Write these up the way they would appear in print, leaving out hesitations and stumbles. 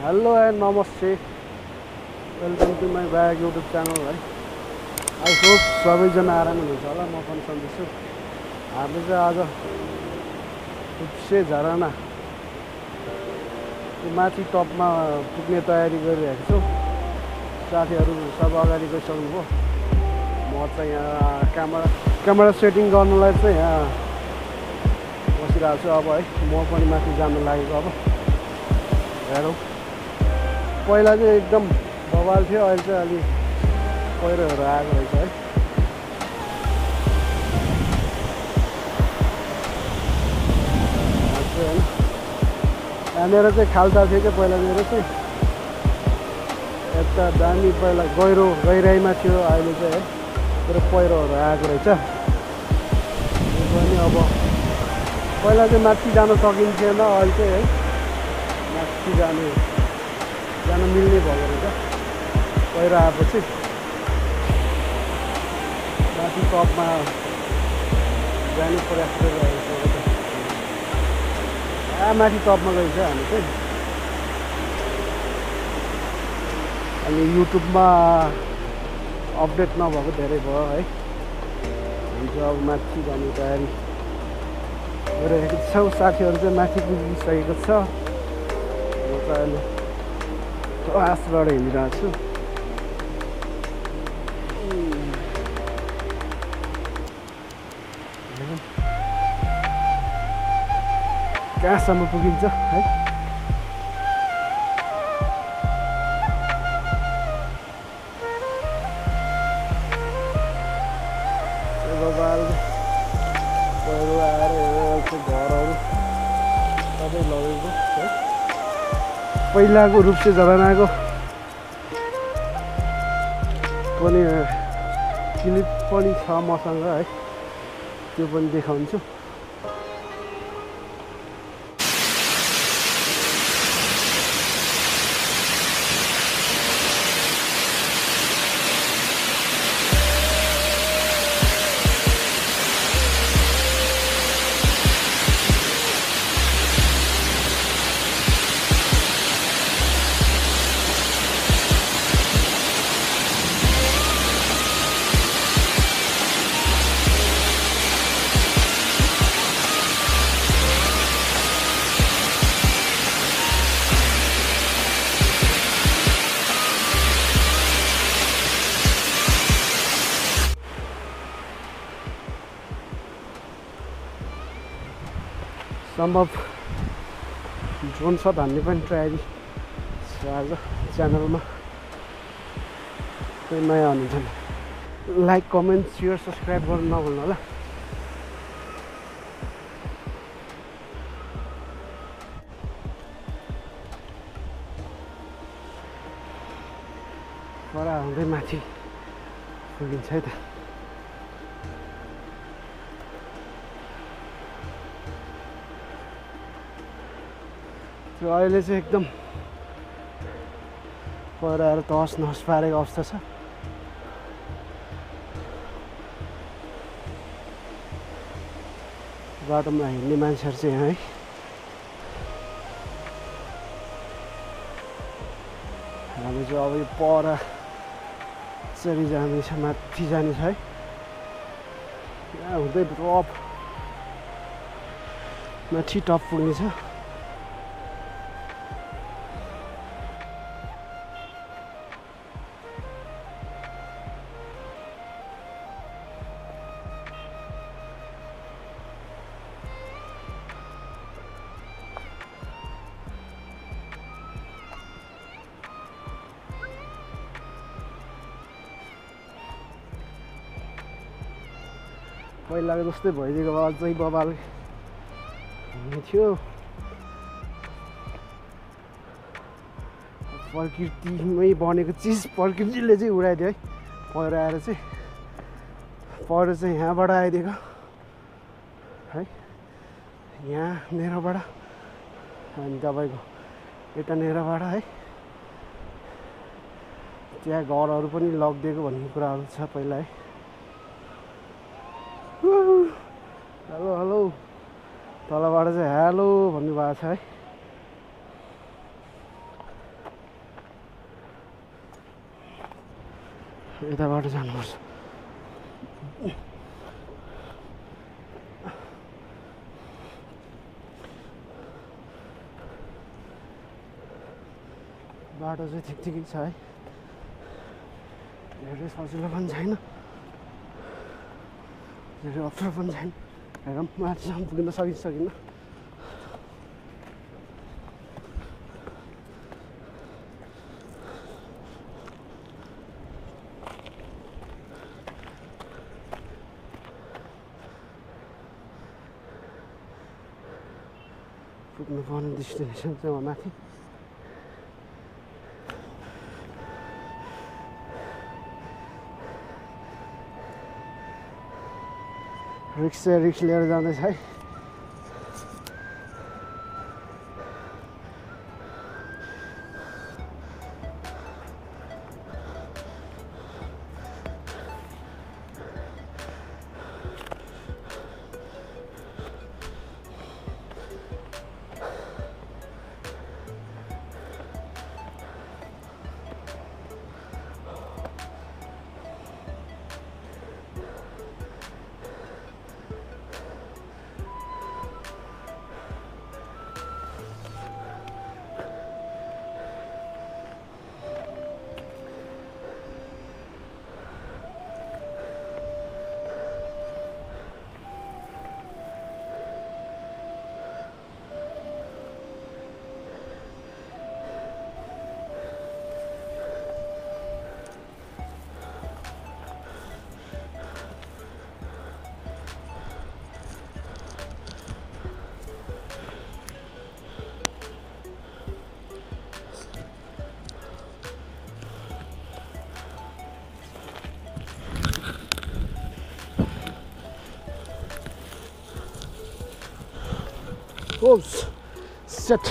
Hello and नमस्ते, welcome to my ब्याग YouTube channel है। आई होप सबैजना आराम हुनुहुन्छ होला, म पनि सन्चै छु। हामीले चाहिँ आज रुप्से झरना माथि टपमा पुग्ने तयारी गरिरहेको छु। साथीहरू सब अगाडि गइसक्नुभयो। म चाहिँ यहाँ क्यामेरा सेटिङ गर्नलाई चाहिँ यहाँ बसिरहेको छु। अब है म पनि माथि जानु लागेको। अब हेरौँ, पहिला चाहिँ एकदम बवाल थियो, अहिले चाहिँ अलि पहिरोहरू आएको रहेछ है। होइन, यहाँनिर चाहिँ खाल्टा थियो कि पहिलानिर चाहिँ यता दामी पहिला गहिराइमा थियो, अहिले चाहिँ है पुरो पहिरोहरू आएको रहेछ। यो पनि अब पहिला चाहिँ माथि जान सकिन्थेन, अहिले चाहिँ है माथि जान मिल्ने भएको रहेछ। पहिरो आएपछि माथि टपमा जाने प्रयास गरिरहेको छ। माथि टपमा गइन्छ हामी चाहिँ। अनि युट्युबमा अपडेट नभएको धेरै भयो है। हामी चाहिँ अब माथि जाने तयारी गरिरहेको छौँ। साथीहरू चाहिँ माथि पुगिसकेको छ। म चाहिँ अहिले क्लासबाट हिँडिरहेको छु। कहाँसम्म पुगिन्छ है। पहिरो आएर घरहरू सबै लगेको है। पहिलाको रुप्से झरनाको पनि क्लिप पनि छ मसँग है, त्यो पनि देखाउँछु। सम्भव ड्रोन सट हान्ने पनि तयारी छ आज च्यानलमा। कोही नयाँ हुनुहुन्छ लाइक कमेन्ट सेयर सब्सक्राइब गर्नु नभुल्नु होला। पर हुँदै माथि पुगिन्छ है त। अहिले चाहिँ एकदम पहिरो आएर तहस नहस पारेको अवस्था छ। बाटोमा हिँड्ने मान्छेहरू चाहिँ यहाँ है हामी चाहिँ अब यो पर चरी जाँदैछ, माथि जाने छ है। यहाँ हुँदै टप माथि टप पुग्ने छ। पहिलाको जस्तै भइदिएको भए अझै बबाल हुने थियो। प्रकृतिमै बनेको चिज प्रकृतिले चाहिँ उडाइदियो है। पहिरो आएर चाहिँ पहिरो चाहिँ यहाँबाट आइदिएको है, यहाँनिरबाट अनि तपाईँको यतानिरबाट है। त्यहाँ घरहरू पनि लगिदिएको भन्ने कुराहरू छ पहिला है। हेलो हेलो तलबाट चाहिँ हेलो भन्नुभएको छ है। यताबाट जानुपर्छ। बाटो चाहिँ ठिक ठिकै छ है, धेरै सजिलो पनि छैन, धेरै अप्ठ्यारो पनि छैन। हेरौँ माथिसम्म पुग्न सकिन्न। पुग्नु पर्ने डेस्टिनेसन चाहिँ हो माथि। रिक्स लिएर जाँदैछ है। Oops, shit.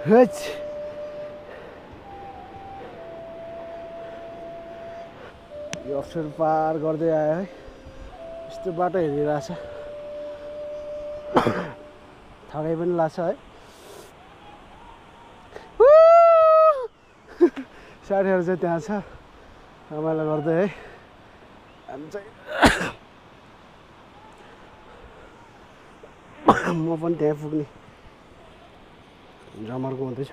Hutch. यो अफसर पार गर्दै आयो है। यस्तो बाटो हेरिरहेछ, थकाइ पनि लाग्छ है। साथीहरू चाहिँ त्यहाँ छ रमाइलो गर्दै है। हामी चाहिँ म पनि त्यहाँ पुग्ने जमर्को हुँदैछ।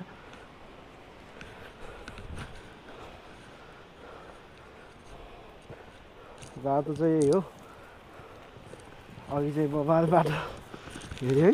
बाटो चाहिँ यही हो, अघि चाहिँ बबाल बाटो हेऱ्यो है।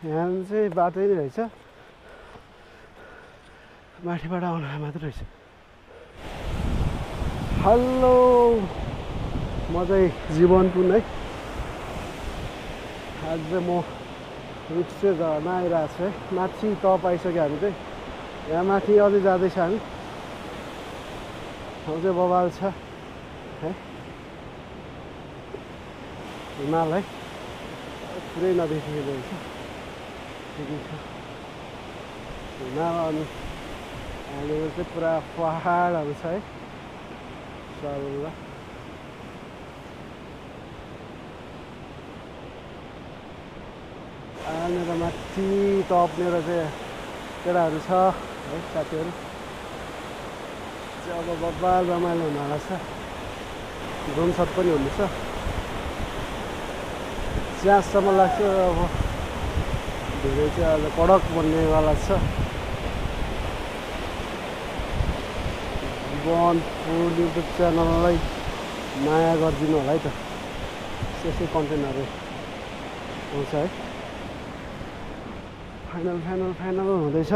यहाँ चाहिँ बाटो नै रहेछ, माथिबाट आउन मात्र रहेछ। हेलो, म चाहिँ जीवन पुन है। आज चाहिँ म रुप्से झर्ना आइरहेको छु है। माथि टप आइसक्यो हामी चाहिँ, यहाँ माथि अझै जाँदैछ हामी। ठाउँ चाहिँ बबाल छ है, हिमाल है, पुरै नदेखिएको रहेछ। ठिकै छ हिमाल, अनि यहाँनिर चाहिँ पुरा पहाडहरू छ है सल्ला। यहाँनिर माथि टपनिर चाहिँ केटाहरू छ है साथीहरू। अब बब्बाल रमाइलो हुनेवाला छ, ड्रोन सट पनि हुनेछ। जहाँसम्म लाग्छ अब धेरै चाहिँ अहिले कडक बन्नेवाला छ। वन फुड युट्युब च्यानललाई माया गरिदिनु होला है त, यस्तै कन्टेन्टहरू आउँछ है। फाइनल हुँदैछ।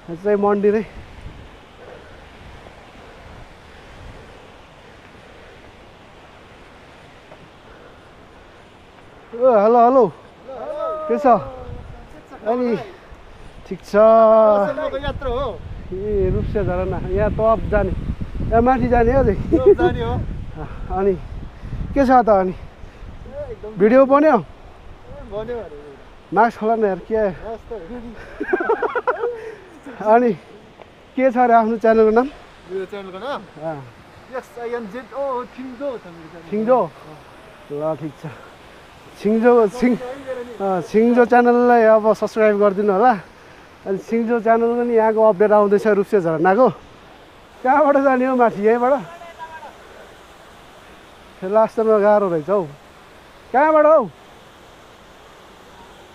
यो चाहिँ मन्दिरै ओ हेलो हेलो के छ अनि ठिक छ यात्रा हो ए रुप्से झरना यहाँ टप जाने यहाँ माथि जाने अझै जाने हो अनि के छ त अनि भिडियो बन्यो भन्यो मास्क खोला न यार के अनि के छ अरे आफ्नो च्यानलको नाम मेरो च्यानलको नाम llJiban ओ छिङजो छ मेरो च्यानल छिङजो ल ठिक छ छिङजो च्यानललाई अब सब्सक्राइब गरिदिनु होला अनि छिङजो च्यानल पनि यहाँको अपडेट आउँदैछ रुप्से झरनाको कहाँबाट जाने हो माथि यहीँबाट लास्टमा गाह्रो रहेछ हौ कहाँबाट हौ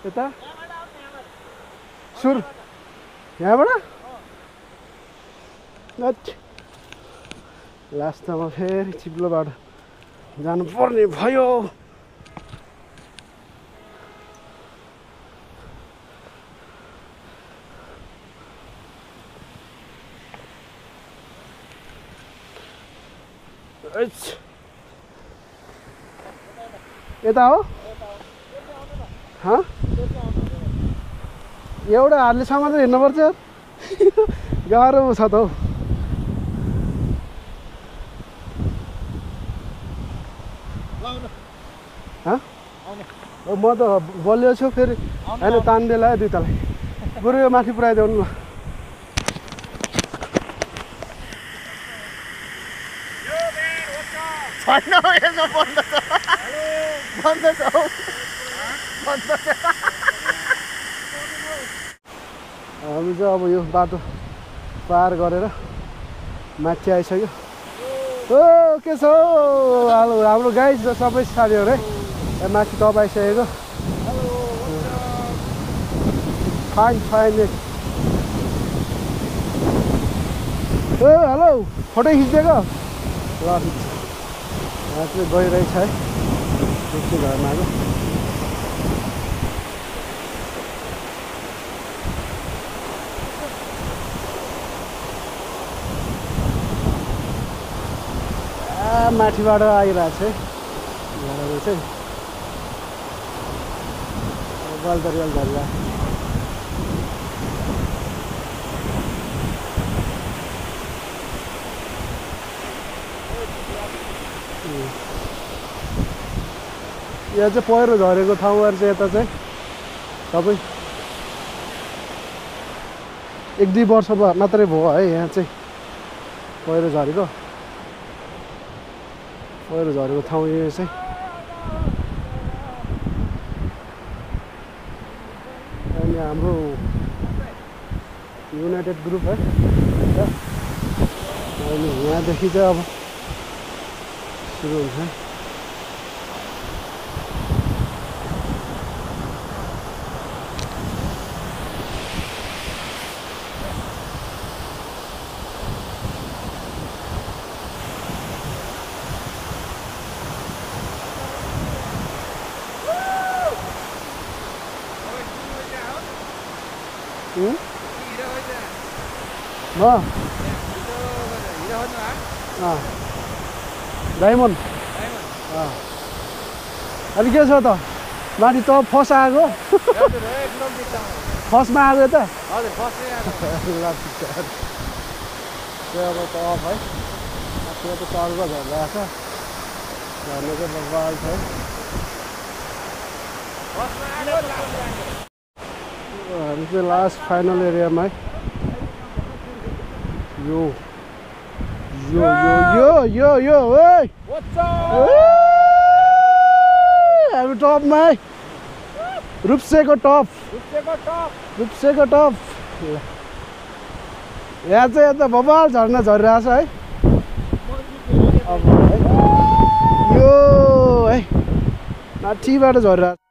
यता सुर यहाँबाट लास्टमा फेरि चिप्लोबाट जानुपर्ने भयो यता हो एउटा हातले सामान चाहिँ हिँड्नुपर्छ गाह्रो छ त हौ म त बलियो छु फेरि होइन तान्देला दुइटालाई बरु यो माथि पुऱ्याइदेऊ न हामी चाहिँ अब यो बाटो पार गरेर माथि आइसक्यो ओ के छ हाम्रो गाइज र सबै साथीहरू है माथि टप आइसकेको फाइन ओ हेलो फोटो खिचिदिएको ल ठिक छ यहाँ चाहिँ गइरहेछ है रुप्से झरनाको माथिबाट आइरहेको छ है चाहिँ बलदरियल झर्ला यहाँ चाहिँ पहिरो झरेको ठाउँहरू चाहिँ यता चाहिँ सबै 1-2 वर्ष मात्रै भयो है यहाँ चाहिँ पहिरो झरेको ठाउँ यो चाहिँ अनि हाम्रो युनाइटेड ग्रुप है अनि यहाँदेखि चाहिँ अब सुरु हुन्छ डायमन्ड अनि के छ त माथि त फर्स्ट आएको फर्स्टमा आएको त अब त अफ है त्यो त चर्को झर्दा छ झर्ने चाहिँ बवाल छ हामी चाहिँ लास्ट फाइनल एरियामा है यो हामी टपमा है रुप्सेको टप यहाँ चाहिँ यता बवाल झर्ना झरिरहेछ है अब है यो है माथिबाट झरिरहेछ